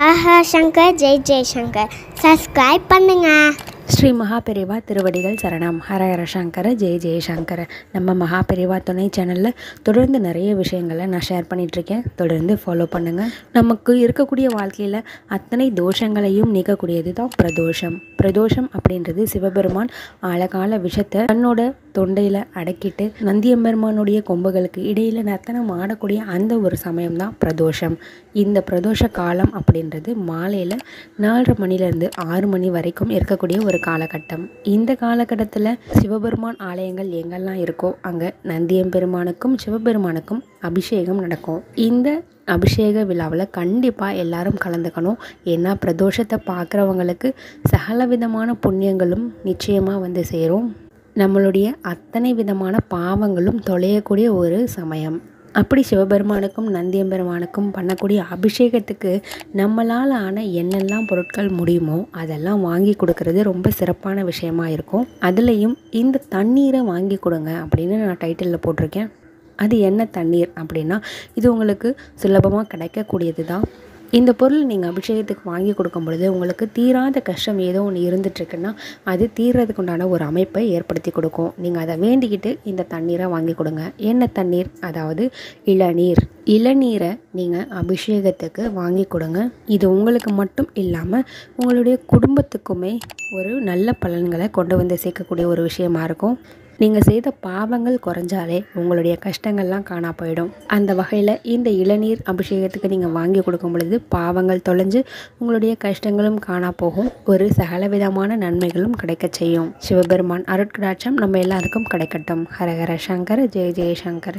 ஆஹா Shankar Jai Jaishankar subscribe பண்ணுங்க. ஸ்ரீ மகாபெரிவா திருவடிகள் சரணம். ஹரஹர சங்கர ஜெய ஜெயசங்கர. நம்ம மகாபெரிவா துணை சேனலில் தொடர்ந்து நிறைய விஷயங்களை நான் ஷேர் பண்ணிகிட்ருக்கேன். தொடர்ந்து ஃபாலோ பண்ணுங்கள். நமக்கு இருக்கக்கூடிய வாழ்க்கையில் அத்தனை தோஷங்களையும் நீக்கக்கூடியது தான் பிரதோஷம். பிரதோஷம் அப்படின்றது சிவபெருமான் அழகால விஷத்தை தன்னோட தொண்டையில் அடக்கிட்டு நந்தியம்பெருமானுடைய கொம்புகளுக்கு இடையில் நர்த்தனம் ஆடக்கூடிய அந்த ஒரு சமயம் தான் பிரதோஷம். இந்த பிரதோஷ காலம் அப்படின்றது மாலையில் 4:30 மணிலேருந்து 6 மணி வரைக்கும் இருக்கக்கூடிய ஒரு காலகட்டம். இந்த காலகட்டத்தில் சிவபெருமான் ஆலயங்கள் எங்கெல்லாம் இருக்கோ அங்கே நந்தியம்பெருமானுக்கும் சிவபெருமானுக்கும் அபிஷேகம் நடக்கும். இந்த அபிஷேக விழாவில் கண்டிப்பாக எல்லாரும் கலந்துக்கணும். ஏன்னா பிரதோஷத்தை பார்க்குறவங்களுக்கு சகல விதமான புண்ணியங்களும் நிச்சயமாக வந்து சேரும். நம்மளுடைய அத்தனை விதமான பாவங்களும் தொலையக்கூடிய ஒரு சமயம். அப்படி சிவபெருமானுக்கும் நந்தியம்பெருமானுக்கும் பண்ணக்கூடிய அபிஷேகத்துக்கு நம்மளால் ஆன என்னெல்லாம் பொருட்கள் முடியுமோ அதெல்லாம் வாங்கி கொடுக்கறது ரொம்ப சிறப்பான விஷயமா இருக்கும். அதுலேயும் இந்த தண்ணீரை வாங்கி கொடுங்க அப்படின்னு நான் டைட்டிலில் போட்டிருக்கேன். அது என்ன தண்ணீர் அப்படின்னா, இது உங்களுக்கு சுலபமாக கிடைக்கக்கூடியது தான். இந்த பொருள் நீங்கள் அபிஷேகத்துக்கு வாங்கி கொடுக்கும் பொழுது உங்களுக்கு தீராத கஷ்டம் ஏதோ ஒன்று இருந்துகிட்ருக்குன்னா அது தீர்றதுக்கு உண்டான ஒரு அமைப்பை ஏற்படுத்தி கொடுக்கும். நீங்கள் அதை வேண்டிக்கிட்டு இந்த தண்ணீரை வாங்கி கொடுங்க. என்ன தண்ணீர்? அதாவது இளநீர். இளநீரை நீங்கள் அபிஷேகத்துக்கு வாங்கி கொடுங்க. இது உங்களுக்கு மட்டும் இல்லாமல் உங்களுடைய குடும்பத்துக்குமே ஒரு நல்ல பலன்களை கொண்டு வந்து சேர்க்கக்கூடிய ஒரு விஷயமா இருக்கும். நீங்கள் செய்த பாவங்கள் குறைஞ்சாலே உங்களுடைய கஷ்டங்கள்லாம் காணா போயிடும். அந்த வகையில் இந்த இளநீர் அபிஷேகத்துக்கு நீங்கள் வாங்கி கொடுக்கும் பொழுது பாவங்கள் தொலைஞ்சு உங்களுடைய கஷ்டங்களும் காணா போகும். ஒரு சகலவிதமான நன்மைகளும் கிடைக்க செய்யும். சிவபெருமான் அருட்கடாட்சம் நம்ம எல்லாருக்கும் கிடைக்கட்டும். ஹரஹர சங்கர ஜெய ஜெயசங்கர.